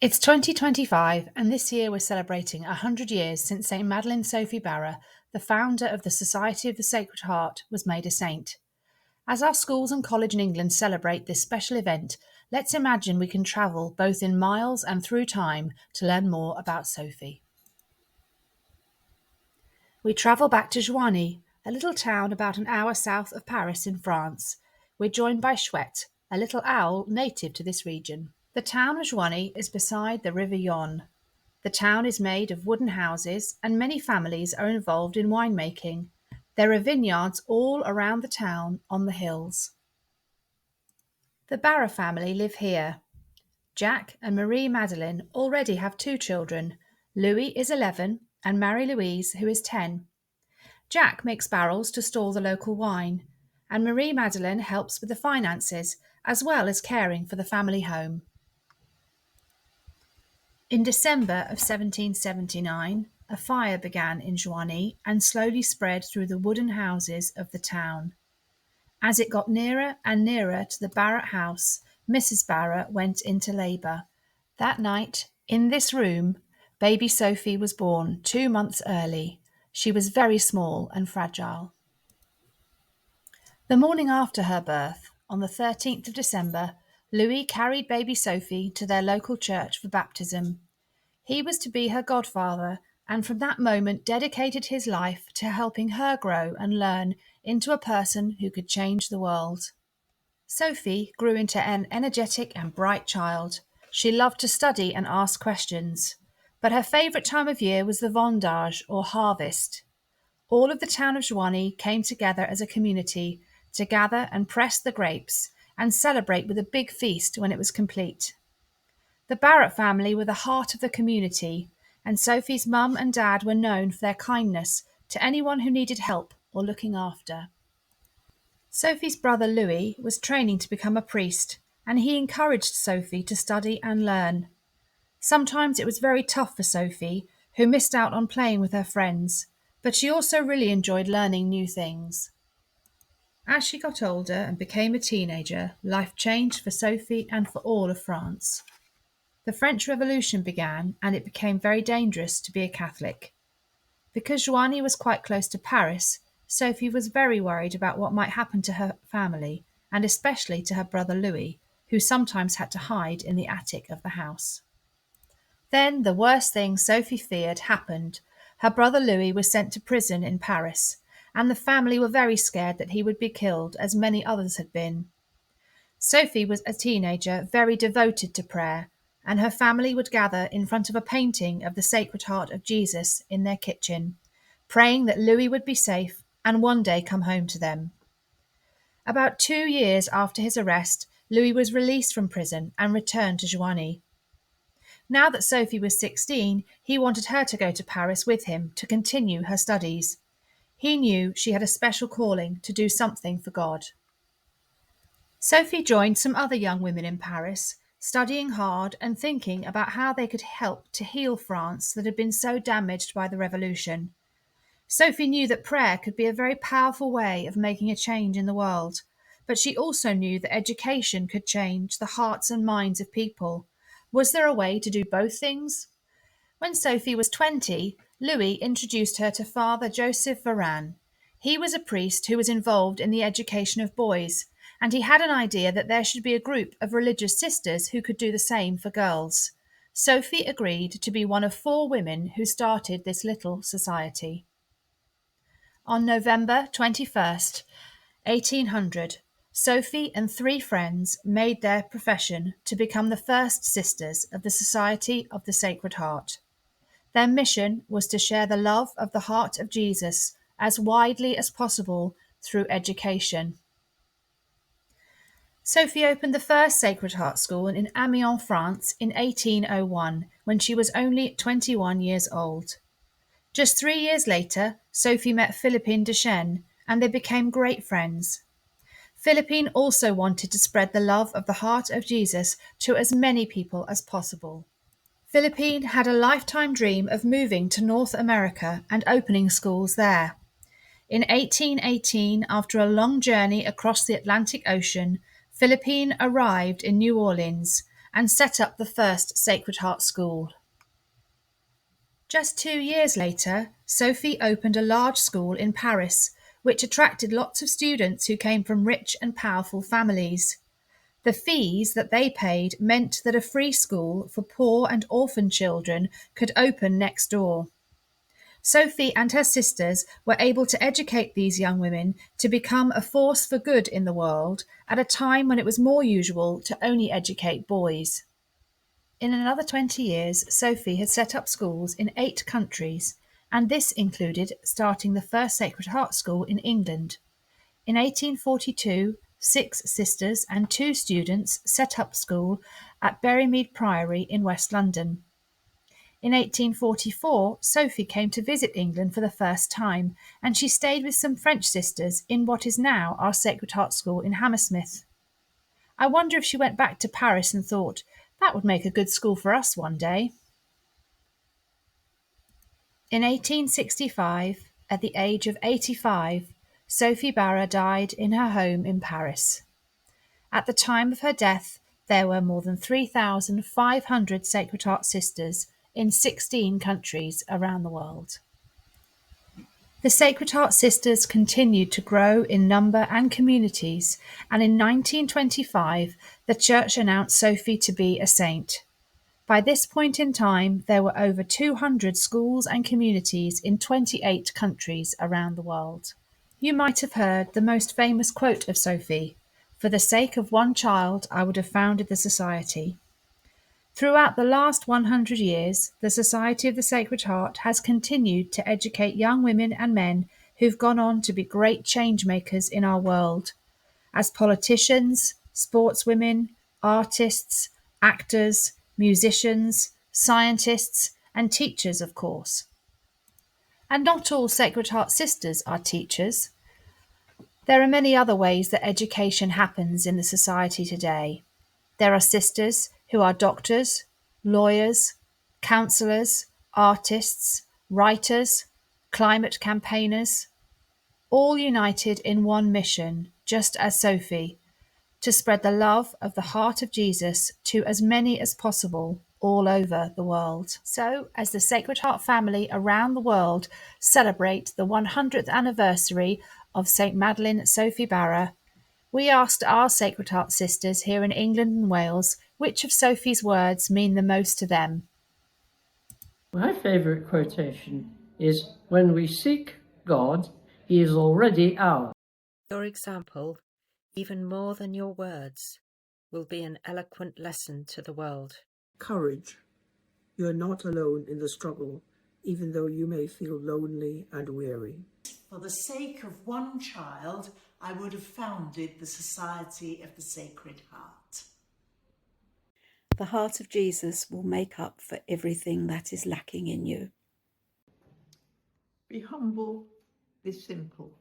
It's 2025, and this year we're celebrating 100 years since St. Madeleine Sophie Barat, the founder of the Society of the Sacred Heart, was made a saint. As our schools and college in England celebrate this special event, let's imagine we can travel both in miles and through time to learn more about Sophie. We travel back to Joigny, a little town about an hour south of Paris in France. We're joined by Chouette, a little owl native to this region. The town of Joigny is beside the River Yonne. The town is made of wooden houses, and many families are involved in winemaking. There are vineyards all around the town on the hills. The Barat family live here. Jack and Marie Madeleine already have two children. Louis is 11 and Marie-Louise, who is 10. Jack makes barrels to store the local wine, and Marie Madeleine helps with the finances as well as caring for the family home. In December of 1779, a fire began in Joigny and slowly spread through the wooden houses of the town. As it got nearer and nearer to the Barat house, Mrs. Barat went into labour. That night, in this room, baby Sophie was born 2 months early. She was very small and fragile. The morning after her birth, on the 13th of December, Louis carried baby Sophie to their local church for baptism. He was to be her godfather, and from that moment dedicated his life to helping her grow and learn into a person who could change the world. Sophie grew into an energetic and bright child. She loved to study and ask questions, but her favourite time of year was the vendange, or harvest. All of the town of Joigny came together as a community to gather and press the grapes and celebrate with a big feast when it was complete. The Barat family were the heart of the community, and Sophie's mum and dad were known for their kindness to anyone who needed help or looking after. Sophie's brother Louis was training to become a priest, and he encouraged Sophie to study and learn. Sometimes it was very tough for Sophie, who missed out on playing with her friends, but she also really enjoyed learning new things. As she got older and became a teenager, life changed for Sophie and for all of France. The French Revolution began, and it became very dangerous to be a Catholic. Because Joigny was quite close to Paris, Sophie was very worried about what might happen to her family, and especially to her brother Louis, who sometimes had to hide in the attic of the house. Then the worst thing Sophie feared happened. Her brother Louis was sent to prison in Paris, and the family were very scared that he would be killed, as many others had been. Sophie was a teenager, very devoted to prayer, and her family would gather in front of a painting of the Sacred Heart of Jesus in their kitchen, praying that Louis would be safe and one day come home to them. About 2 years after his arrest, Louis was released from prison and returned to Joigny. Now that Sophie was 16, he wanted her to go to Paris with him to continue her studies. He knew she had a special calling to do something for God. Sophie joined some other young women in Paris, studying hard and thinking about how they could help to heal France that had been so damaged by the revolution. Sophie knew that prayer could be a very powerful way of making a change in the world, but she also knew that education could change the hearts and minds of people. Was there a way to do both things? When Sophie was 20, Louis introduced her to Father Joseph Varan. He was a priest who was involved in the education of boys, and he had an idea that there should be a group of religious sisters who could do the same for girls. Sophie agreed to be one of 4 women who started this little society. On November 21st, 1800, Sophie and 3 friends made their profession to become the first sisters of the Society of the Sacred Heart. Their mission was to share the love of the heart of Jesus as widely as possible through education. Sophie opened the first Sacred Heart School in Amiens, France in 1801, when she was only 21 years old. Just 3 years later, Sophie met Philippine Deschênes, and they became great friends. Philippine also wanted to spread the love of the heart of Jesus to as many people as possible. Philippine had a lifetime dream of moving to North America and opening schools there. In 1818, after a long journey across the Atlantic Ocean, Philippine arrived in New Orleans and set up the first Sacred Heart School. Just 2 years later, Sophie opened a large school in Paris, which attracted lots of students who came from rich and powerful families. The fees that they paid meant that a free school for poor and orphan children could open next door. Sophie and her sisters were able to educate these young women to become a force for good in the world at a time when it was more usual to only educate boys. In another 20 years, Sophie had set up schools in 8 countries, and this included starting the first Sacred Heart School in England. In 1842, 6 sisters and 2 students set up school at Berrymead Priory in West London. In 1844, Sophie came to visit England for the first time, and she stayed with some French sisters in what is now our Sacred Heart School in Hammersmith. I wonder if she went back to Paris and thought, that would make a good school for us one day. In 1865, at the age of 85, Sophie Barat died in her home in Paris. At the time of her death, there were more than 3,500 Sacred Heart Sisters in 16 countries around the world. The Sacred Heart Sisters continued to grow in number and communities, and in 1925 the Church announced Sophie to be a saint. By this point in time, there were over 200 schools and communities in 28 countries around the world. You might have heard the most famous quote of Sophie, "For the sake of one child, I would have founded the society." Throughout the last 100 years, the Society of the Sacred Heart has continued to educate young women and men who've gone on to be great change makers in our world, as politicians, sportswomen, artists, actors, musicians, scientists, and teachers, of course. And not all Sacred Heart Sisters are teachers. There are many other ways that education happens in the society today. There are sisters who are doctors, lawyers, counsellors, artists, writers, climate campaigners, all united in one mission, just as Sophie, to spread the love of the heart of Jesus to as many as possible all over the world. So, as the Sacred Heart family around the world celebrate the 100th anniversary of St. Madeleine Sophie Barat, we asked our Sacred Heart sisters here in England and Wales which of Sophie's words mean the most to them. My favourite quotation is, "When we seek God, he is already ours." Your example, even more than your words, will be an eloquent lesson to the world. Courage. You are not alone in the struggle, even though you may feel lonely and weary. For the sake of one child, I would have founded the Society of the Sacred Heart. The heart of Jesus will make up for everything that is lacking in you. Be humble, be simple,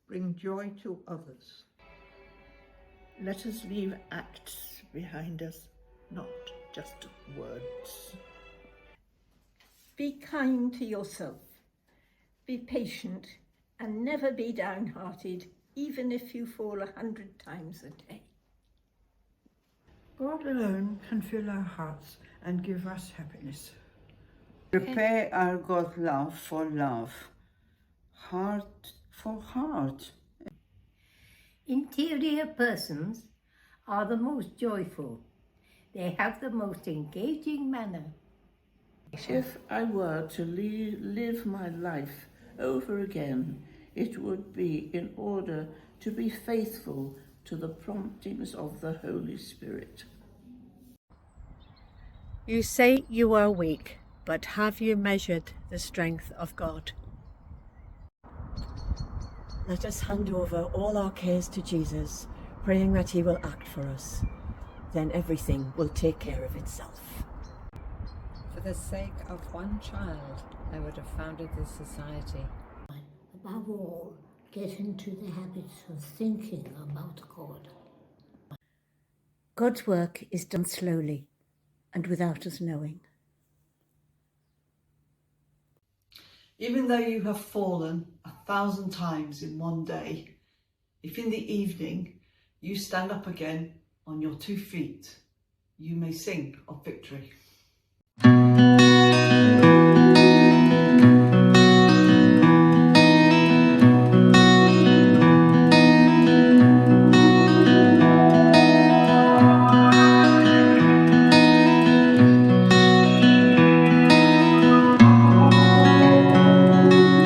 bring joy to others. Let us leave acts behind us, not just words. Be kind to yourself, be patient, and never be downhearted, even if you fall 100 times a day. God alone can fill our hearts and give us happiness. Prepare our God's love for love, heart for heart. Interior persons are the most joyful. They have the most engaging manner. If I were to live my life over again, it would be in order to be faithful to the promptings of the Holy Spirit. You say you are weak, but have you measured the strength of God? Let us hand over all our cares to Jesus, praying that he will act for us. Then everything will take care of itself. For the sake of one child, I would have founded this society. Above all, get into the habit of thinking about God. God's work is done slowly and without us knowing. Even though you have fallen 1,000 times in one day, if in the evening you stand up again on your 2 feet, you may sing of victory.